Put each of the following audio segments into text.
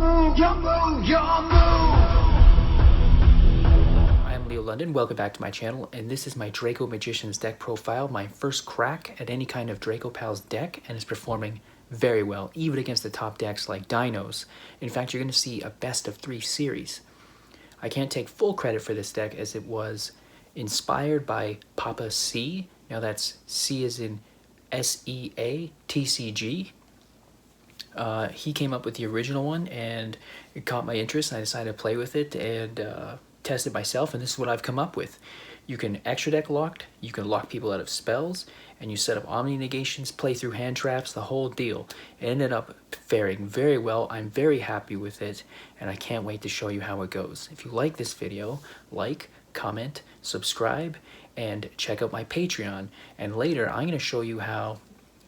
I'm Leo London, welcome back to my channel, and this is my Draco Magician's deck profile, my first crack at any kind of Draco Pals deck, and it's performing very well, even against the top decks like Dinos. In fact, you're going to see a best of 3 series. I can't take full credit for this deck as it was inspired by Papa C. Now that's C as in SEATCG. He came up with the original one and it caught my interest and I decided to play with it and test it myself, and this is what I've come up with. You can extra deck locked, you can lock people out of spells, and you set up Omni Negations, play through hand traps, the whole deal. It ended up faring very well. I'm very happy with it and I can't wait to show you how it goes. If you like this video, like, comment, subscribe, and check out my Patreon. And later I'm going to show you how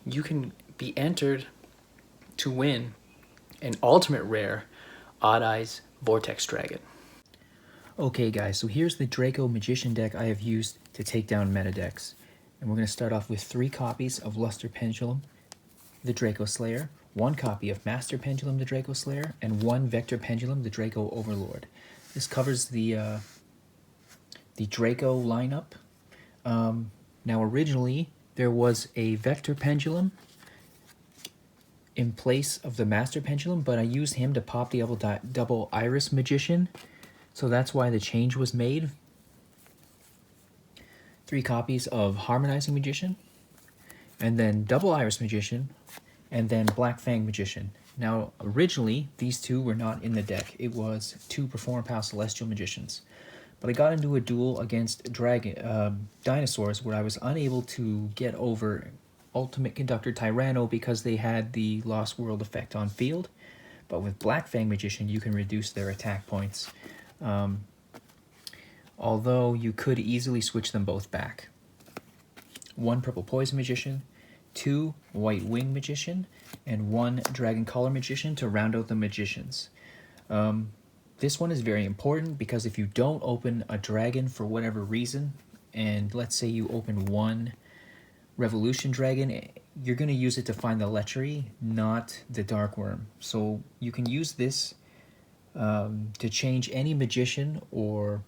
you can be entered to win an ultimate rare Odd Eyes Vortex Dragon. Okay guys, so here's the Draco Magician deck I have used to take down meta decks. And we're going to start off with 3 copies of Luster Pendulum, the Draco Slayer, 1 copy of Master Pendulum, the Draco Slayer, and 1 Vector Pendulum, the Draco Overlord. This covers the Draco lineup. Now originally there was a Vector Pendulum in place of the Master Pendulum, but I used him to pop the double Iris Magician, so that's why the change was made. 3 copies of Harmonizing Magician, and then double Iris Magician, and then Black Fang Magician. Now originally these 2 were not in the deck. It was 2 Performapal Celestial Magicians, but I got into a duel against dinosaurs where I was unable to get over Ultimate Conductor Tyranno because they had the Lost World effect on field. But with Black Fang Magician you can reduce their attack points, although you could easily switch them both back. 1 Purple Poison Magician, 2 White Wing Magician, and 1 Dragon Collar Magician to round out the Magicians. This one is very important because if you don't open a dragon for whatever reason, and let's say you open 1 Revolution Dragon, you're going to use it to find the lechery, not the Dark Worm. So you can use this to change any magician or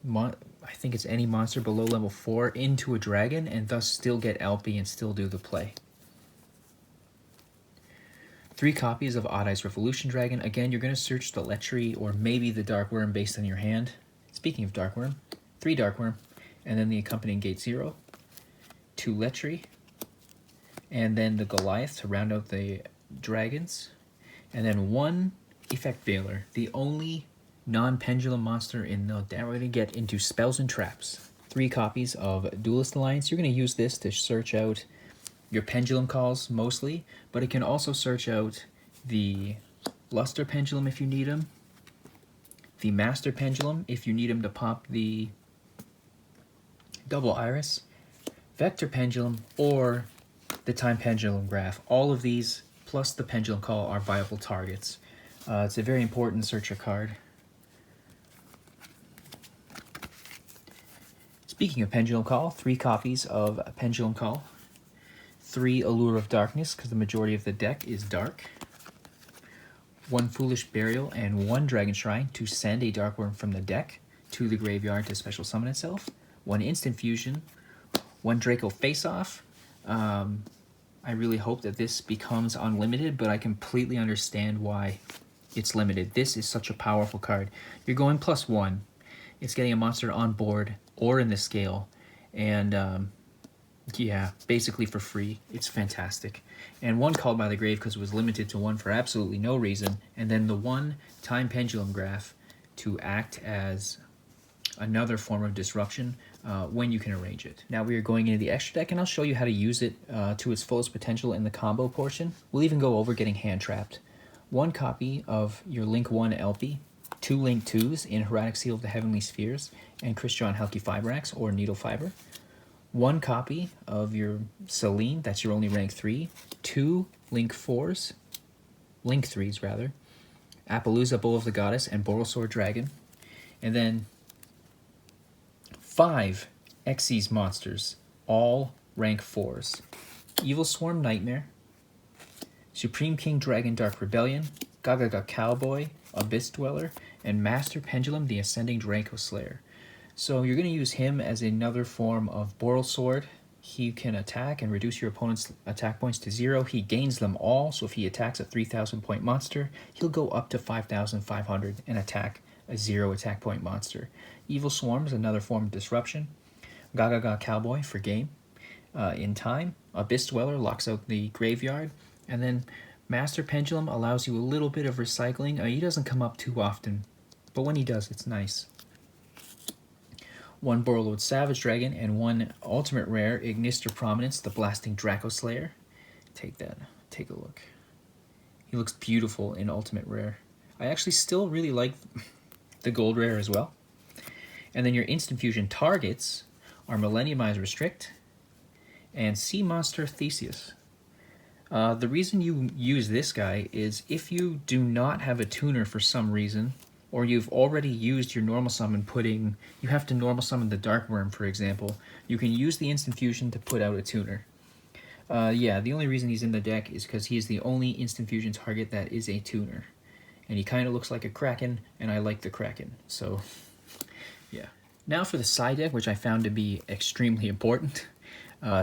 I think it's any monster below level 4 into a dragon and thus still get LP and still do the play. 3 copies of Odd Eyes Revolution Dragon. Again, you're going to search the lechery or maybe the Dark Worm based on your hand. Speaking of Dark Worm, 3 Dark Worm, and then the accompanying Gate 0. 2 lechery, and then the Goliath to round out the dragons, and then 1 Effect Veiler, the only non-pendulum monster in the deck. We're going to get into spells and traps. 3 copies of Duelist Alliance. You're going to use this to search out your pendulum calls mostly, but it can also search out the Luster Pendulum if you need them, the Master Pendulum if you need them to pop the double Iris, Vector Pendulum, or the Time Pendulum Graph. All of these, plus the Pendulum Call, are viable targets. It's a very important searcher card. Speaking of Pendulum Call, 3 copies of Pendulum Call, 3 Allure of Darkness, because the majority of the deck is dark, 1 Foolish Burial, and 1 Dragon Shrine to send a Dark Worm from the deck to the graveyard to special summon itself, 1 Instant Fusion, 1 Draco Face-Off. I really hope that this becomes unlimited, but I completely understand why it's limited. This is such a powerful card. You're going +1. It's getting a monster on board or in the scale, and yeah, basically for free. It's fantastic. And 1 Called by the Grave because it was limited to 1 for absolutely no reason, and then the 1 Time Pendulum Graph to act as another form of disruption when you can arrange it. Now we are going into the extra deck, and I'll show you how to use it to its fullest potential in the combo portion. We'll even go over getting hand trapped. 1 copy of your Link 1 LP, 2 Link 2s in Heraldic Seal of the Heavenly Spheres and Christian Helki Fibrax or Needle Fiber. 1 copy of your Celine, that's your only rank 3. 2 Link 4s, Link 3s rather, Appaloosa Bull of the Goddess and Borosaur Dragon. And then 5 Xyz monsters, all rank 4s. Evil Swarm Nightmare, Supreme King Dragon Dark Rebellion, Gaga Cowboy, Abyss Dweller, and Master Pendulum, the Ascending Draco Slayer. So you're going to use him as another form of Boral Sword. He can attack and reduce your opponent's attack points to 0. He gains them all, so if he attacks a 3,000 point monster, he'll go up to 5,500 and attack a 0 attack point monster. Evil Swarm is another form of disruption. Gaga Cowboy for game. In time, Abyss Dweller locks out the graveyard, and then Master Pendulum allows you a little bit of recycling. He doesn't come up too often, but when he does, it's nice. 1 Borreload Savage Dragon and 1 Ultimate Rare Ignister Prominence, the Blasting Draco Slayer. Take a look. He looks beautiful in Ultimate Rare. I actually still really like the Gold Rare as well. And then your Instant Fusion targets are Millenniumize Restrict and Sea Monster Theseus. The reason you use this guy is if you do not have a tuner for some reason, or you've already used your normal summon you have to normal summon the Dark Worm, for example, you can use the Instant Fusion to put out a tuner. Yeah, the only reason he's in the deck is because he's the only Instant Fusion target that is a tuner. And he kind of looks like a Kraken, and I like the Kraken, so yeah. Now for the side deck, which I found to be extremely important.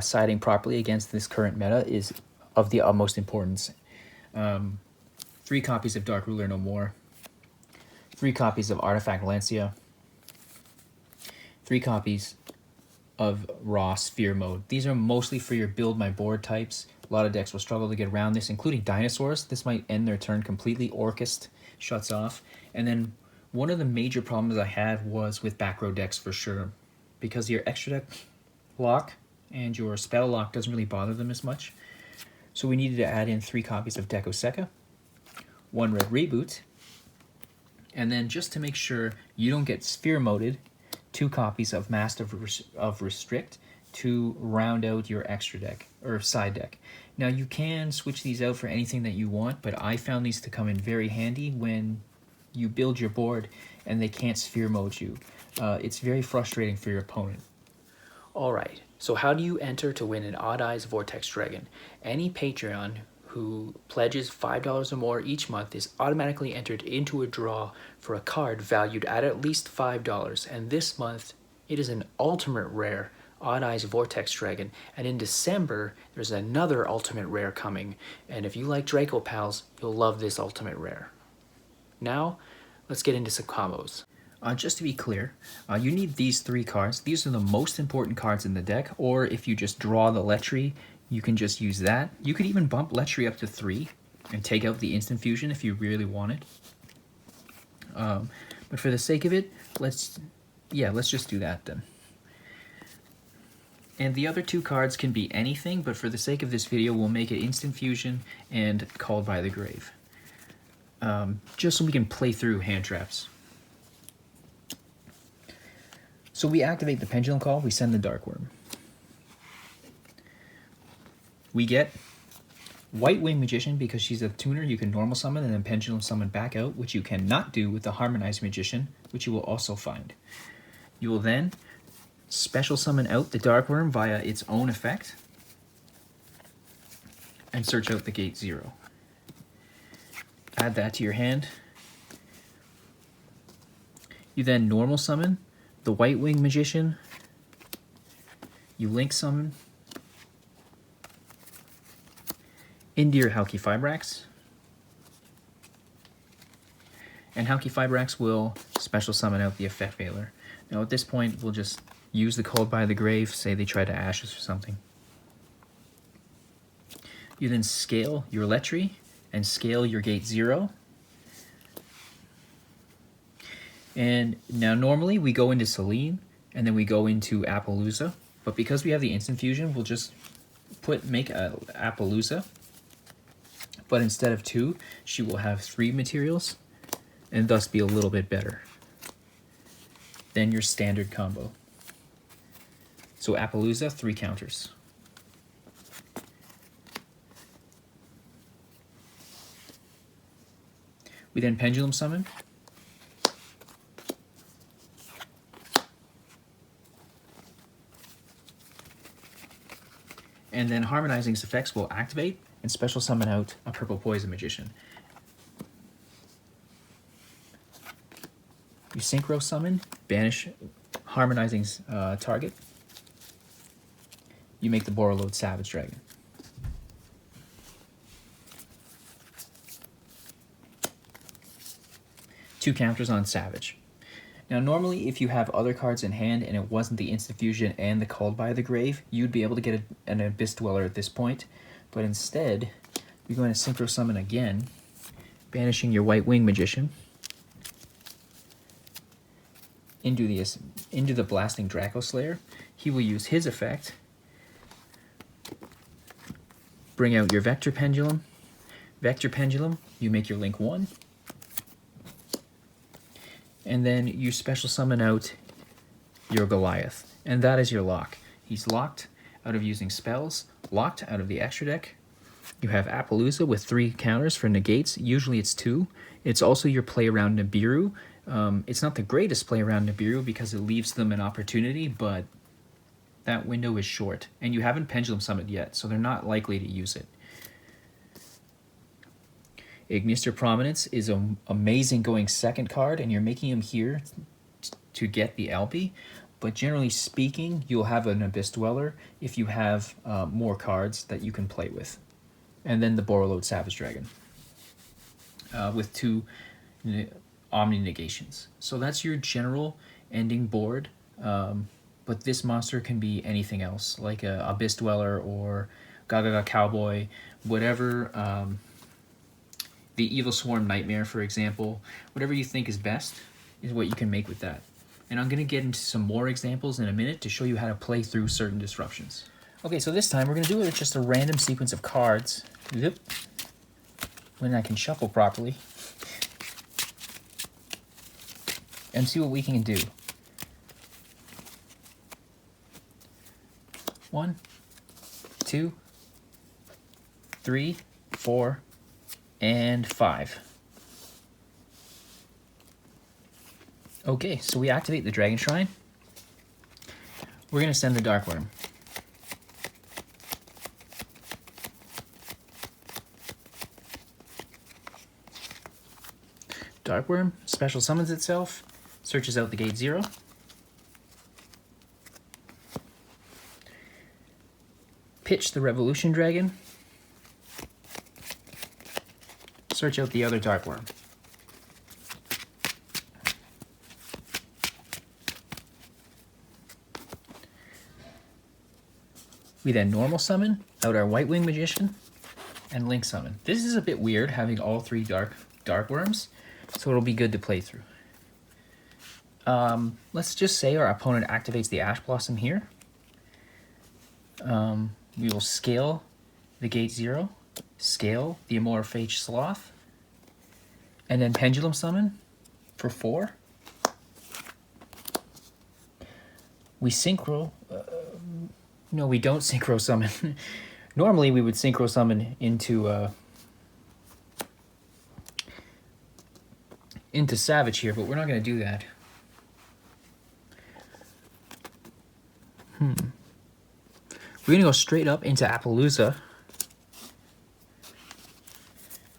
Siding properly against this current meta is of the utmost importance. 3 copies of Dark Ruler No More. 3 copies of Artifact Lancia, 3 copies of Raw Sphere Mode. These are mostly for your build my board types. A lot of decks will struggle to get around this, including Dinosaurs. This might end their turn completely. Orcust shuts off. And then one of the major problems I had was with back row decks for sure, because your extra deck lock and your spell lock doesn't really bother them as much. So we needed to add in 3 copies of Deco Seca, 1 Red Reboot, and then just to make sure you don't get sphere moded, 2 copies of Master of Restrict to round out your extra deck, or side deck. Now you can switch these out for anything that you want, but I found these to come in very handy when you build your board and they can't sphere mode you. It's very frustrating for your opponent. Alright, so how do you enter to win an Odd Eyes Vortex Dragon? Any Patreon who pledges $5 or more each month is automatically entered into a draw for a card valued at least $5. And this month, it is an Ultimate Rare Odd Eyes Vortex Dragon. And in December, there's another Ultimate Rare coming. And if you like Draco Pals, you'll love this Ultimate Rare. Now, let's get into some combos. Just to be clear, you need these 3 cards. These are the most important cards in the deck, or if you just draw the Letri, you can just use that. You could even bump Letri up to 3 and take out the Instant Fusion if you really wanted. But for the sake of it, let's just do that then. And the other 2 cards can be anything, but for the sake of this video, we'll make it Instant Fusion and Called by the Grave. Just so we can play through hand traps. So we activate the Pendulum Call, we send the Dark Worm. We get White Wing Magician because she's a tuner. You can normal summon and then pendulum summon back out, which you cannot do with the Harmonized Magician, which you will also find. You will then special summon out the Dark Worm via its own effect and search out the Gate 0. Add that to your hand. You then normal summon the White Wing Magician. You link summon into your Halki Fibrax, and Halki Fibrax will special summon out the Effect Veiler. Now at this point, we'll just use the Called by the Grave, say they try to Ashes or something. You then scale your Letri and scale your Gate 0. And now normally we go into Selene and then we go into Appaloosa, but because we have the Instant Fusion, we'll just make a Appaloosa. But instead of 2, she will have 3 materials, and thus be a little bit better than your standard combo. So Appaloosa, 3 counters. We then Pendulum Summon. And then Harmonizing's effects will activate and special summon out a Purple Poison Magician. You synchro summon, banish harmonizing target. You make the Borreload Savage Dragon. Two counters on Savage. Now normally if you have other cards in hand and it wasn't the Instant Fusion and the Called by the Grave, you'd be able to get an Abyss Dweller at this point. But instead, you're going to Synchro Summon again, banishing your White Wing Magician into the Blasting Draco Slayer. He will use his effect, bring out your Vector Pendulum. Vector Pendulum, you make your Link 1. And then you special summon out your Goliath. And that is your lock. He's locked out of using spells, locked out of the extra deck. You have Appaloosa with 3 counters for negates. Usually it's 2. It's also your play around Nibiru. It's not the greatest play around Nibiru because it leaves them an opportunity, but that window is short. And you haven't Pendulum Summoned yet, so they're not likely to use it. Ignister Prominence is an amazing going second card, and you're making him here to get the Alpi. But generally speaking, you'll have an Abyss Dweller if you have more cards that you can play with. And then the Borreload Savage Dragon with 2 Omni Negations. So that's your general ending board. But this monster can be anything else, like a Abyss Dweller or Gaga Cowboy, whatever. The Evil Swarm Nightmare, for example. Whatever you think is best is what you can make with that. And I'm going to get into some more examples in a minute to show you how to play through certain disruptions. Okay, so this time we're going to do it with just a random sequence of cards. Zip. When I can shuffle properly. And see what we can do. 1, 2, 3, 4, and 5. Okay, so we activate the Dragon Shrine. We're going to send the Dark Worm. Dark Worm special summons itself, searches out the gate 0. Pitch the Revolution Dragon. Search out the other Dark Worm. We then normal summon out our White Wing Magician and Link summon. This is a bit weird having all 3 dark worms, so it'll be good to play through. Let's just say our opponent activates the Ash Blossom here. We will scale the gate 0. Scale the Amorphage Sloth, and then Pendulum Summon for 4. We synchro. No, we don't synchro summon. Normally, we would synchro summon into Savage here, but we're not going to do that. We're going to go straight up into Appaloosa.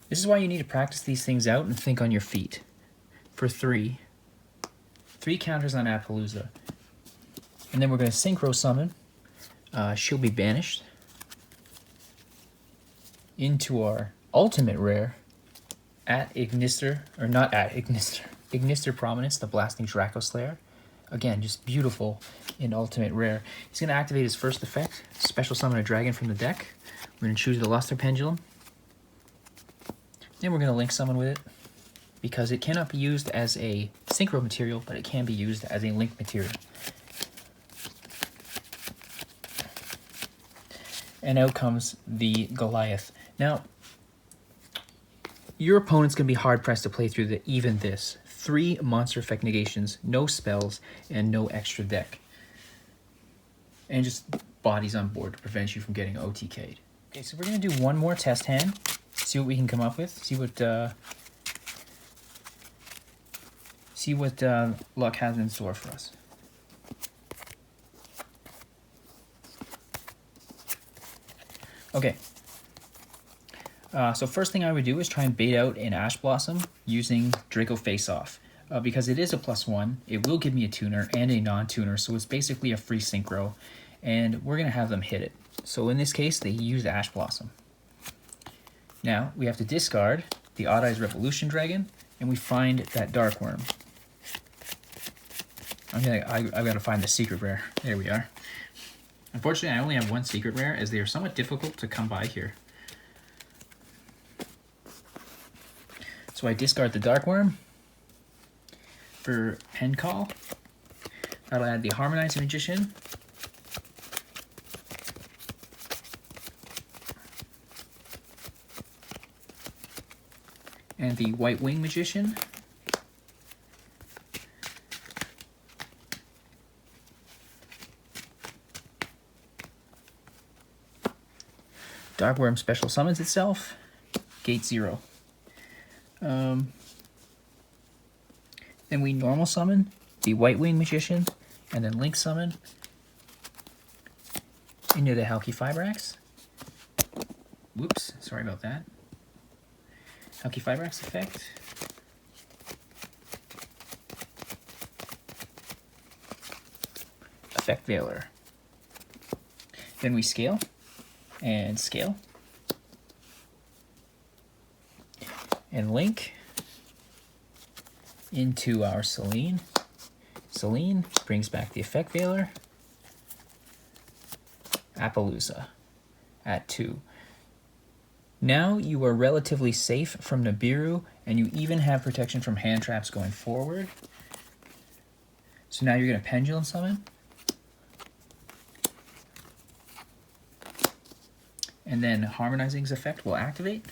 This is why you need to practice these things out and think on your feet. For 3. 3 counters on Appaloosa. And then we're going to synchro summon. She'll be banished into our ultimate rare at Ignister, or not at Ignister, Ignister Prominence, the Blasting Draco Slayer. Again, just beautiful in ultimate rare. He's going to activate his first effect, special summon a dragon from the deck. We're going to choose the Luster Pendulum. Then we're going to Link summon with it, because it cannot be used as a synchro material, but it can be used as a link material. And out comes the Goliath. Now, your opponent's going to be hard-pressed to play through even this. 3 monster effect negations, no spells, and no extra deck. And just bodies on board to prevent you from getting OTK'd. Okay, so we're going to do one more test hand. See what we can come up with. See what luck has in store for us. Okay. So first thing I would do is try and bait out an Ash Blossom using Draco Face Off. because it is a +1, it will give me a tuner and a non-tuner, so it's basically a free synchro, and we're going to have them hit it. So in this case, they used Ash Blossom. Now, we have to discard the Odd Eyes Revolution Dragon, and we find that Dark Worm. I've got to find the secret rare. There we are. Unfortunately, I only have one secret rare, as they are somewhat difficult to come by here. So I discard the Dark Worm for Pen Call. That'll add the Harmonizing Magician. And the White Wing Magician. Dark Worm special summons itself. Gate 0. Then we normal summon the White Wing Magician, and then link summon into the Halqifibrax. Whoops, sorry about that. Halqifibrax effect. Effect Veiler. Then we scale and scale. And link into our Selene. Selene brings back the Effect Veiler. Appaloosa at 2. Now you are relatively safe from Nibiru, and you even have protection from hand traps going forward. So now you're going to Pendulum Summon. And then Harmonizing's effect will activate.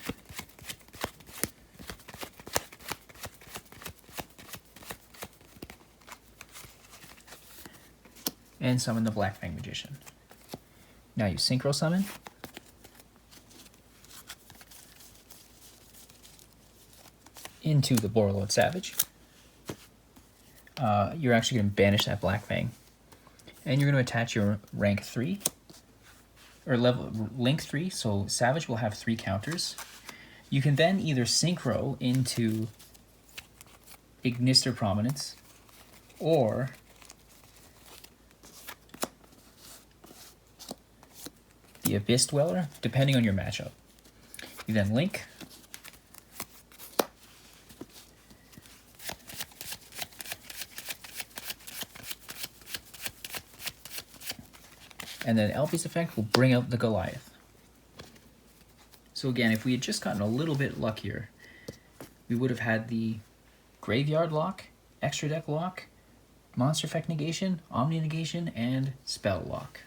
And summon the Black Fang Magician. Now you Synchro Summon. Into the Borreload Savage. You're actually going to banish that Black Fang. And you're going to attach your rank 3. Or level link 3, so Savage will have 3 counters. You can then either Synchro into Ignister Prominence, or the Abyss Dweller, depending on your matchup. You then link. And then LP's effect will bring out the Goliath. So again, if we had just gotten a little bit luckier, we would have had the Graveyard Lock, Extra Deck Lock, Monster Effect Negation, Omni Negation, and Spell Lock.